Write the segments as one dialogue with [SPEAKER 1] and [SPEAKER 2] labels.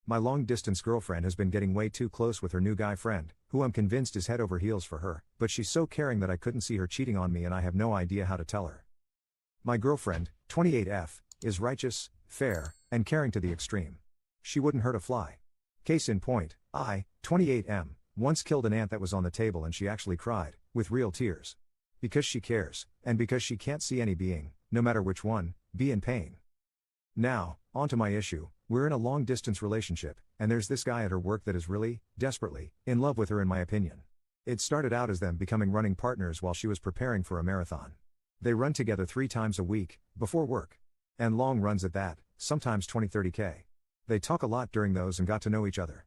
[SPEAKER 1] My long-distance girlfriend has been getting way too close with her new guy friend, who I'm convinced is head over heels for her, but she's so caring that I couldn't see her cheating on me and I have no idea how to tell her. My girlfriend, 28F, is righteous, fair, and caring to the extreme. She wouldn't hurt a fly. Case in point, I, 28M, once killed an ant that was on the table and she actually cried, with real tears. Because she cares, and because she can't see any being, no matter which one, be in pain. Now, on to my issue. We're in a long-distance relationship, and there's this guy at her work that is really, desperately, in love with her in my opinion. It started out as them becoming running partners while she was preparing for a marathon. They run together 3 times a week, before work. And long runs at that, sometimes 20-30K. They talk a lot during those and got to know each other.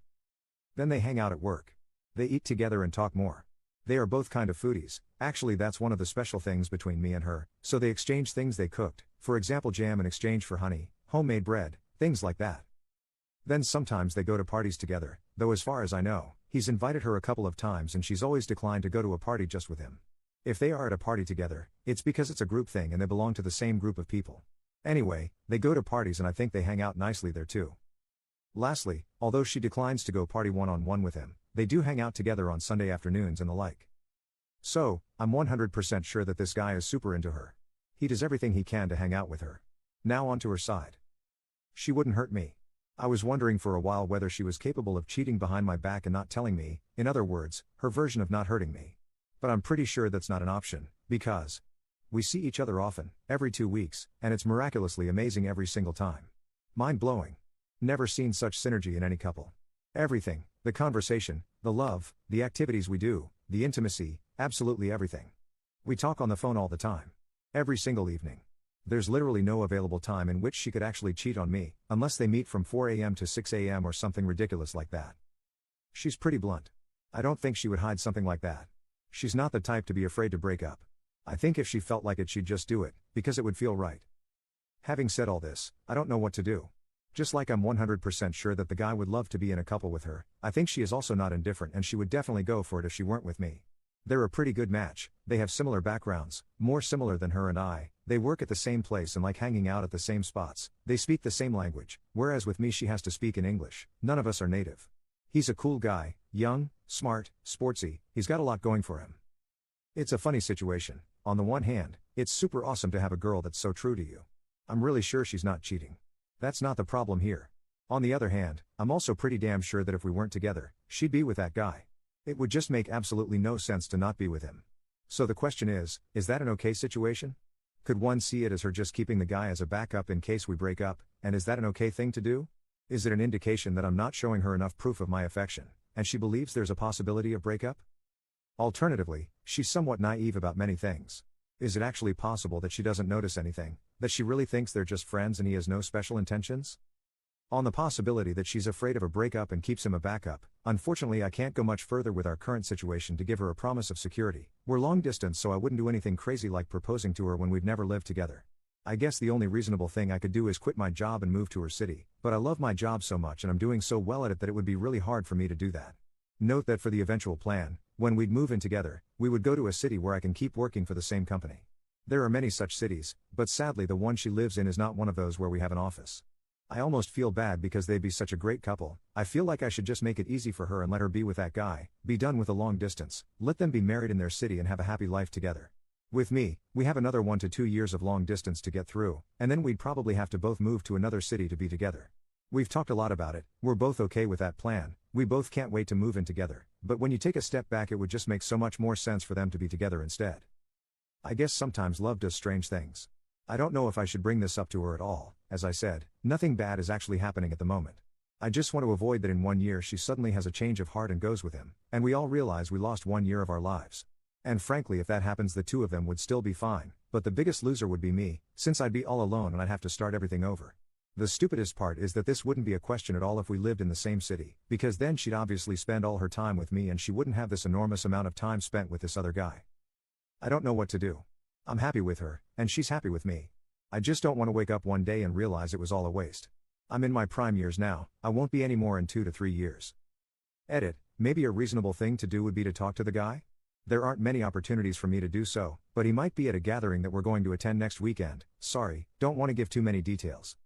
[SPEAKER 1] Then they hang out at work. They eat together and talk more. They are both kind of foodies, actually that's one of the special things between me and her, so they exchange things they cooked, for example jam in exchange for honey, homemade bread, things like that. Then sometimes they go to parties together, though as far as I know, he's invited her a couple of times and she's always declined to go to a party just with him. If they are at a party together, it's because it's a group thing and they belong to the same group of people. Anyway, they go to parties and I think they hang out nicely there too. Lastly, although she declines to go party one-on-one with him, they do hang out together on Sunday afternoons and the like. So, I'm 100% sure that this guy is super into her. He does everything he can to hang out with her. Now on to her side. She wouldn't hurt me. I was wondering for a while whether she was capable of cheating behind my back and not telling me, in other words, her version of not hurting me. But I'm pretty sure that's not an option, because we see each other often, every 2 weeks, and it's miraculously amazing every single time. Mind-blowing. Never seen such synergy in any couple. Everything, the conversation, the love, the activities we do, the intimacy, absolutely everything. We talk on the phone all the time. Every single evening. There's literally no available time in which she could actually cheat on me, unless they meet from 4 a.m. to 6 a.m. or something ridiculous like that. She's pretty blunt. I don't think she would hide something like that. She's not the type to be afraid to break up. I think if she felt like it she'd just do it, because it would feel right. Having said all this, I don't know what to do. Just like I'm 100% sure that the guy would love to be in a couple with her, I think she is also not indifferent and she would definitely go for it if she weren't with me. They're a pretty good match, they have similar backgrounds, more similar than her and I, they work at the same place and like hanging out at the same spots, they speak the same language, whereas with me she has to speak in English, none of us are native. He's a cool guy, young, smart, sportsy, he's got a lot going for him. It's a funny situation. On the one hand, it's super awesome to have a girl that's so true to you. I'm really sure she's not cheating. That's not the problem here. On the other hand, I'm also pretty damn sure that if we weren't together, she'd be with that guy. It would just make absolutely no sense to not be with him. So the question is that an okay situation? Could one see it as her just keeping the guy as a backup in case we break up, and is that an okay thing to do? Is it an indication that I'm not showing her enough proof of my affection, and she believes there's a possibility of breakup? Alternatively, she's somewhat naive about many things. Is it actually possible that she doesn't notice anything, that she really thinks they're just friends and he has no special intentions? On the possibility that she's afraid of a breakup and keeps him a backup, unfortunately I can't go much further with our current situation to give her a promise of security. We're long distance so I wouldn't do anything crazy like proposing to her when we've never lived together. I guess the only reasonable thing I could do is quit my job and move to her city, but I love my job so much and I'm doing so well at it that it would be really hard for me to do that. Note that for the eventual plan, when we'd move in together, we would go to a city where I can keep working for the same company. There are many such cities, but sadly the one she lives in is not one of those where we have an office. I almost feel bad because they'd be such a great couple. I feel like I should just make it easy for her and let her be with that guy, be done with the long distance, let them be married in their city and have a happy life together. With me, we have another 1 to 2 years of long distance to get through, and then we'd probably have to both move to another city to be together. We've talked a lot about it, we're both okay with that plan, we both can't wait to move in together, but when you take a step back it would just make so much more sense for them to be together instead. I guess sometimes love does strange things. I don't know if I should bring this up to her at all. As I said, nothing bad is actually happening at the moment. I just want to avoid that in 1 year she suddenly has a change of heart and goes with him, and we all realize we lost 1 year of our lives. And frankly if that happens the two of them would still be fine, but the biggest loser would be me, since I'd be all alone and I'd have to start everything over. The stupidest part is that this wouldn't be a question at all if we lived in the same city, because then she'd obviously spend all her time with me and she wouldn't have this enormous amount of time spent with this other guy. I don't know what to do. I'm happy with her, and she's happy with me. I just don't want to wake up one day and realize it was all a waste. I'm in my prime years now, I won't be any more in 2 to 3 years. Edit, maybe a reasonable thing to do would be to talk to the guy? There aren't many opportunities for me to do so, but he might be at a gathering that we're going to attend next weekend. Sorry, don't want to give too many details.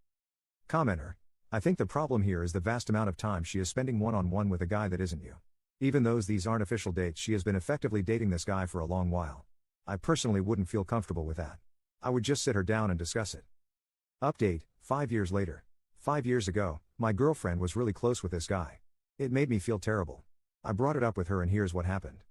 [SPEAKER 1] Commenter. I think the problem here is the vast amount of time she is spending one-on-one with a guy that isn't you. Even though these aren't official dates, she has been effectively dating this guy for a long while. I personally wouldn't feel comfortable with that. I would just sit her down and discuss it. Update, 5 years later. 5 years ago, my girlfriend was really close with this guy. It made me feel terrible. I brought it up with her and here's what happened.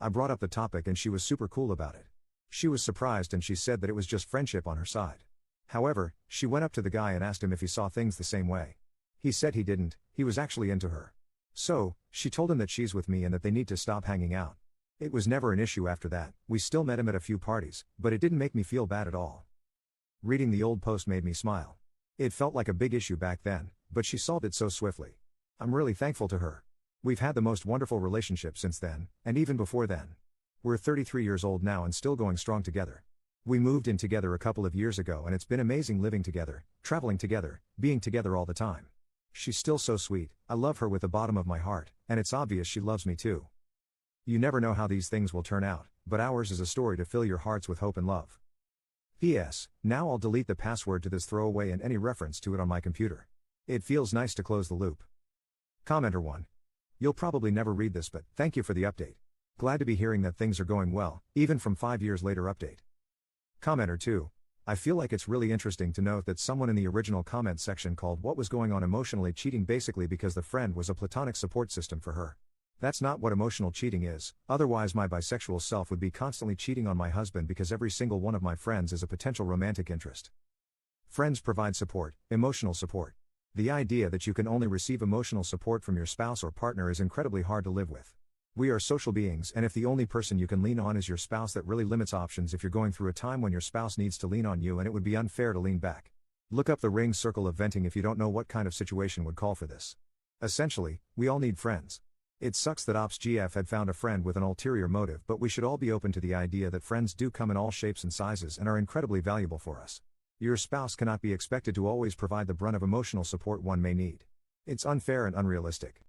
[SPEAKER 1] I brought up the topic and she was super cool about it. She was surprised and she said that it was just friendship on her side. However, she went up to the guy and asked him if he saw things the same way. He said he didn't, he was actually into her. So, she told him that she's with me and that they need to stop hanging out. It was never an issue after that, we still met him at a few parties, but it didn't make me feel bad at all. Reading the old post made me smile. It felt like a big issue back then, but she solved it so swiftly. I'm really thankful to her. We've had the most wonderful relationship since then, and even before then. We're 33 years old now and still going strong together. We moved in together a couple of years ago and it's been amazing living together, traveling together, being together all the time. She's still so sweet, I love her with the bottom of my heart, and it's obvious she loves me too. You never know how these things will turn out, but ours is a story to fill your hearts with hope and love. P.S. Now I'll delete the password to this throwaway and any reference to it on my computer. It feels nice to close the loop. Commenter 1. You'll probably never read this, but thank you for the update. Glad to be hearing that things are going well, even from 5 years later update. Commenter 2. I feel like it's really interesting to note that someone in the original comment section called what was going on emotionally cheating basically because the friend was a platonic support system for her. That's not what emotional cheating is, otherwise my bisexual self would be constantly cheating on my husband because every single one of my friends is a potential romantic interest. Friends provide support, emotional support. The idea that you can only receive emotional support from your spouse or partner is incredibly hard to live with. We are social beings, and if the only person you can lean on is your spouse, that really limits options if you're going through a time when your spouse needs to lean on you, and it would be unfair to lean back. Look up the ring circle of venting if you don't know what kind of situation would call for this. Essentially, we all need friends. It sucks that OpsGF had found a friend with an ulterior motive, but we should all be open to the idea that friends do come in all shapes and sizes and are incredibly valuable for us. Your spouse cannot be expected to always provide the brunt of emotional support one may need. It's unfair and unrealistic.